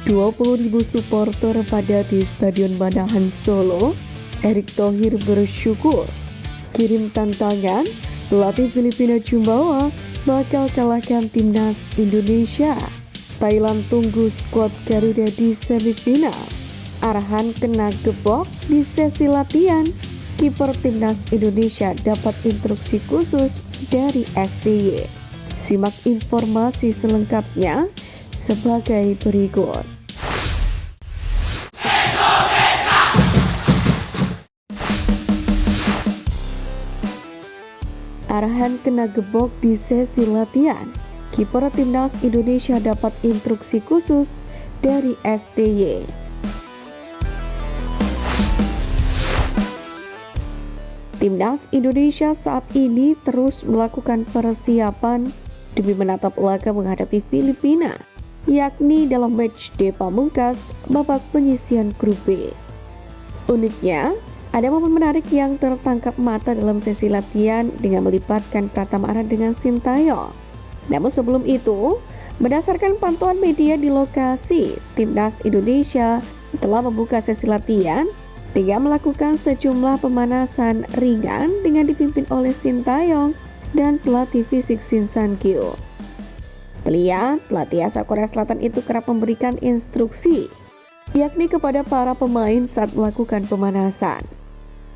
20.000 supporter pada di Stadion Manahan Solo. Erick Thohir bersyukur. Kirim tantangan, pelatih Filipina Jumbawa bakal kalahkan timnas Indonesia. Thailand tunggu skuad Garuda di semifinal. Arhan kena gebok di sesi latihan. Kiper timnas Indonesia dapat instruksi khusus dari STY. Simak informasi selengkapnya sebagai berikut. Arhan kena gebok di sesi latihan. Kiper timnas Indonesia dapat instruksi khusus dari STY. Timnas Indonesia saat ini terus melakukan persiapan demi menatap laga menghadapi Filipina, yakni dalam matchday pamungkas babak penyisihan grup B. Uniknya, ada momen menarik yang tertangkap mata dalam sesi latihan dengan melibatkan Pratama Arhan dengan Sintayong. Namun sebelum itu, berdasarkan pantauan media di lokasi, Timnas Indonesia telah membuka sesi latihan dengan melakukan sejumlah pemanasan ringan dengan dipimpin oleh Sintayong dan pelatih fisik Shin Sang-kyu. Terlihat pelatih asal Korea Selatan itu kerap memberikan instruksi, yakni kepada para pemain saat melakukan pemanasan.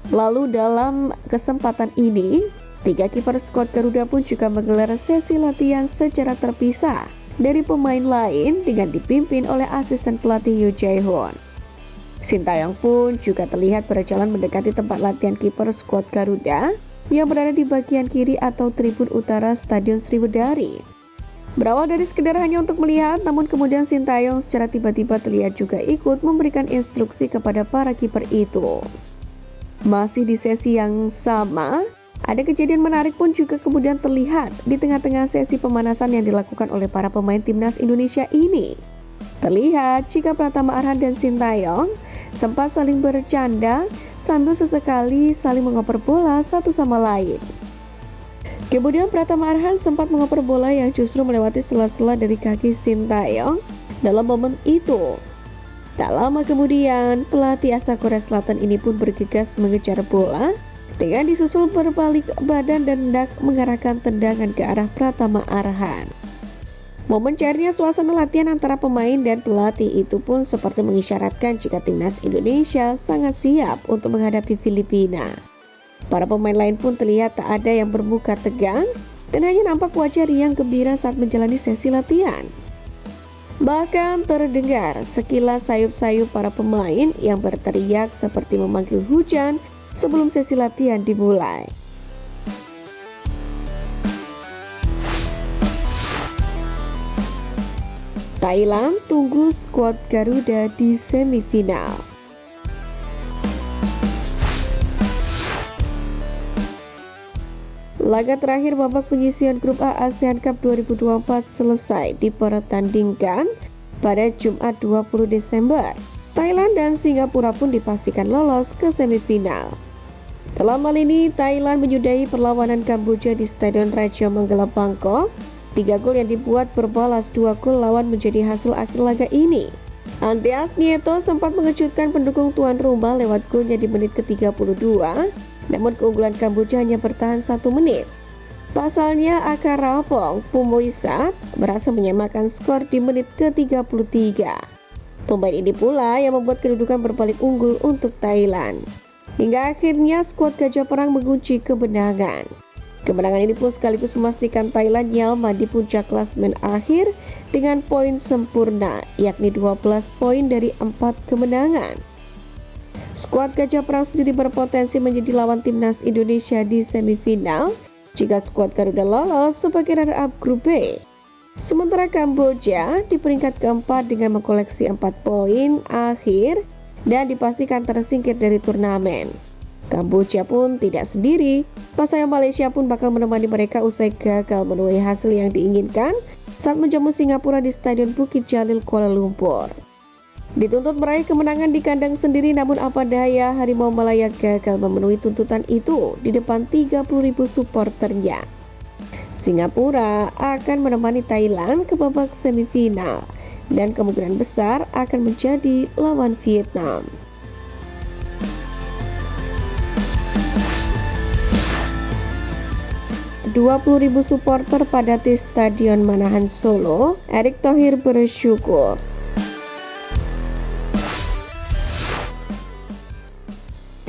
Lalu dalam kesempatan ini, 3 kiper skuad Garuda pun juga menggelar sesi latihan secara terpisah dari pemain lain dengan dipimpin oleh asisten pelatih Yoo Jae-hoon. Sintayong pun juga terlihat berjalan mendekati tempat latihan kiper skuad Garuda yang berada di bagian kiri atau tribun utara Stadion Sriwedari. Berawal dari sekedar hanya untuk melihat, namun kemudian Sintayong secara tiba-tiba terlihat juga ikut memberikan instruksi kepada para kiper itu. Masih di sesi yang sama, ada kejadian menarik pun juga kemudian terlihat di tengah-tengah sesi pemanasan yang dilakukan oleh para pemain timnas Indonesia ini. Terlihat jika Pratama Arhan dan Sintayong sempat saling bercanda sambil sesekali saling mengoper bola satu sama lain. Kemudian Pratama Arhan sempat mengoper bola yang justru melewati sela-sela dari kaki Sintayong dalam momen itu. Tak lama kemudian, pelatih asal Korea Selatan ini pun bergegas mengejar bola dengan disusul berbalik badan dan hendak mengarahkan tendangan ke arah Pratama Arhan. Momen cairnya suasana latihan antara pemain dan pelatih itu pun seperti mengisyaratkan jika timnas Indonesia sangat siap untuk menghadapi Filipina. Para pemain lain pun terlihat tak ada yang bermuka tegang dan hanya nampak wajah riang gembira saat menjalani sesi latihan. Bahkan terdengar sekilas sayup-sayup para pemain yang berteriak seperti memanggil hujan sebelum sesi latihan dimulai. Thailand tunggu skuad Garuda di semifinal. Laga terakhir babak penyisihan grup A ASEAN Cup 2024 selesai dipertandingkan pada Jumat 20 Desember. Thailand dan Singapura pun dipastikan lolos ke semifinal. Dalam hal ini, Thailand menyudahi perlawanan Kamboja di Stadion Raja Manggala Bangkok. 3 gol yang dibuat berbalas 2 gol lawan menjadi hasil akhir laga ini. Andreas Nieto sempat mengejutkan pendukung tuan rumah lewat golnya di menit ke-32, namun keunggulan Kamboja hanya bertahan 1 menit. Pasalnya Akarapong Pumoisat berhasil menyamakan skor di menit ke-33. Pemain ini pula yang membuat kedudukan berbalik unggul untuk Thailand. Hingga akhirnya skuad Gajah Perang mengunci kemenangan. Kemenangan ini pun sekaligus memastikan Thailand nyaman di puncak klasemen akhir dengan poin sempurna, yakni 12 poin dari 4 kemenangan. Skuad Gajah Perang sendiri berpotensi menjadi lawan timnas Indonesia di semifinal jika skuad Garuda lolos sebagai runner-up grup B. Sementara Kamboja di peringkat keempat dengan mengkoleksi 4 poin akhir dan dipastikan tersingkir dari turnamen. Kamboja pun tidak sendiri, pasangan Malaysia pun bakal menemani mereka usai gagal menuai hasil yang diinginkan saat menjamu Singapura di Stadion Bukit Jalil Kuala Lumpur. Dituntut meraih kemenangan di kandang sendiri, namun apa daya Harimau Malaya gagal memenuhi tuntutan itu di depan 30.000 supporternya. Singapura akan menemani Thailand ke babak semifinal dan kemungkinan besar akan menjadi lawan Vietnam. "20.000 supporter padati Stadion Manahan Solo, Erick Thohir bersyukur."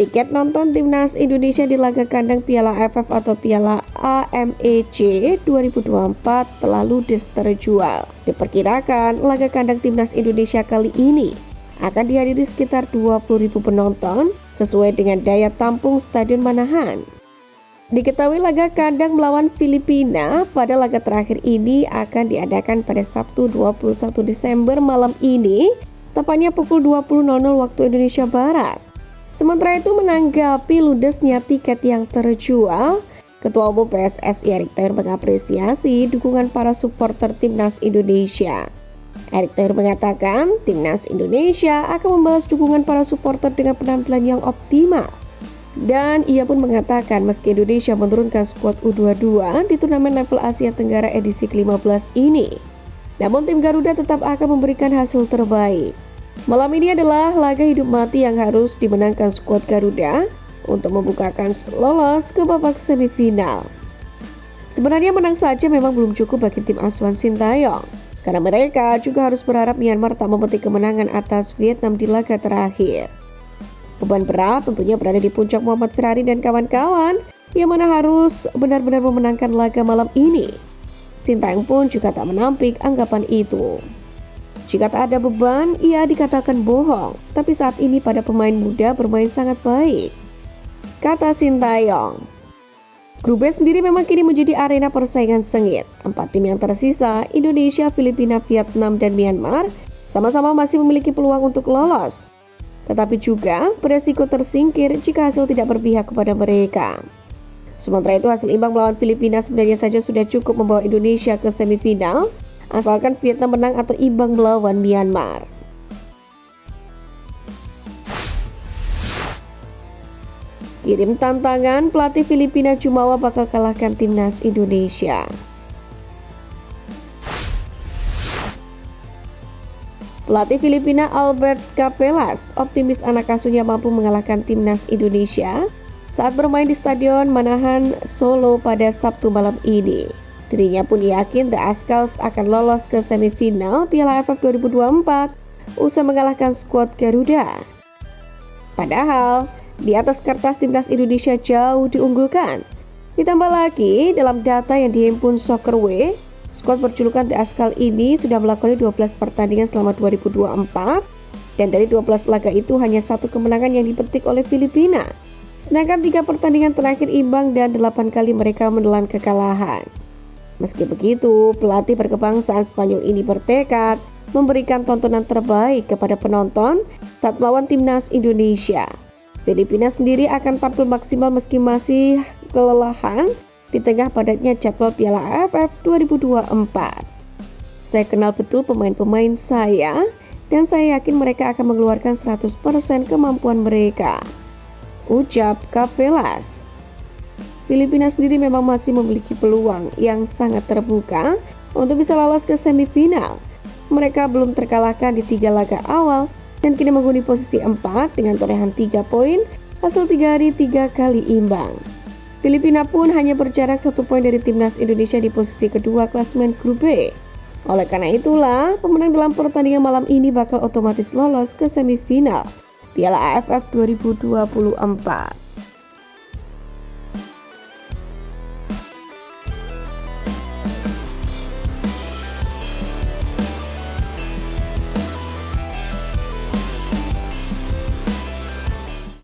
Tiket nonton timnas Indonesia di laga kandang Piala AFF atau Piala AMEC 2024 telah ludes terjual. Diperkirakan laga kandang timnas Indonesia kali ini akan dihadiri sekitar 20.000 penonton sesuai dengan daya tampung Stadion Manahan. Diketahui laga kandang melawan Filipina pada laga terakhir ini akan diadakan pada Sabtu 21 Desember malam ini, tepatnya pukul 20.00 waktu Indonesia Barat. Sementara itu, menanggapi ludesnya tiket yang terjual, Ketua Umum PSSI Erick Thohir mengapresiasi dukungan para supporter timnas Indonesia. Erick Thohir mengatakan timnas Indonesia akan membalas dukungan para supporter dengan penampilan yang optimal. Dan ia pun mengatakan meski Indonesia menurunkan skuad U22 di turnamen level Asia Tenggara edisi ke-15 ini, namun tim Garuda tetap akan memberikan hasil terbaik. Malam ini adalah laga hidup mati yang harus dimenangkan skuad Garuda untuk membukakan lolos ke babak semifinal. Sebenarnya menang saja memang belum cukup bagi tim asuhan Sintayong, karena mereka juga harus berharap Myanmar tak memetik kemenangan atas Vietnam di laga terakhir. Beban berat tentunya berada di puncak Muhammad Ferrari dan kawan-kawan yang mana harus benar-benar memenangkan laga malam ini. Sintayong pun juga tak menampik anggapan itu. Jika tak ada beban, ia dikatakan bohong, tapi saat ini pada pemain muda bermain sangat baik, kata Sintayong. Grup B sendiri memang kini menjadi arena persaingan sengit. 4 tim yang tersisa, Indonesia, Filipina, Vietnam, dan Myanmar, sama-sama masih memiliki peluang untuk lolos, tetapi juga beresiko tersingkir jika hasil tidak berpihak kepada mereka. Sementara itu, hasil imbang melawan Filipina sebenarnya saja sudah cukup membawa Indonesia ke semifinal, asalkan Vietnam menang atau imbang melawan Myanmar. Kirim tantangan, pelatih Filipina Jumawa bakal kalahkan timnas Indonesia. Pelatih Filipina Albert Capelas optimis anak asuhnya mampu mengalahkan timnas Indonesia saat bermain di Stadion Manahan Solo pada Sabtu malam ini. Dirinya pun yakin The Azkals akan lolos ke semifinal Piala AFF 2024 usai mengalahkan skuad Garuda. Padahal, di atas kertas timnas Indonesia jauh diunggulkan. Ditambah lagi, dalam data yang dihimpun Soccerway, skuad berjulukan The Azkals ini sudah melakoni 12 pertandingan selama 2024, dan dari 12 laga itu hanya 1 kemenangan yang dipetik oleh Filipina. Sedangkan 3 pertandingan terakhir imbang dan 8 kali mereka menelan kekalahan. Meski begitu, pelatih berkebangsaan Spanyol ini bertekad memberikan tontonan terbaik kepada penonton saat melawan timnas Indonesia. Filipina sendiri akan tampil maksimal meski masih kelelahan di tengah padatnya jadwal Piala AFF 2024. Saya kenal betul pemain-pemain saya dan saya yakin mereka akan mengeluarkan 100% kemampuan mereka, ucap Capelas. Filipina sendiri memang masih memiliki peluang yang sangat terbuka untuk bisa lolos ke semifinal. Mereka belum terkalahkan di 3 laga awal dan kini menghuni posisi 4 dengan torehan 3 poin hasil 3 hari 3 kali imbang. Filipina pun hanya berjarak 1 poin dari timnas Indonesia di posisi kedua klasemen grup B. Oleh karena itulah, pemenang dalam pertandingan malam ini bakal otomatis lolos ke semifinal Piala AFF 2024.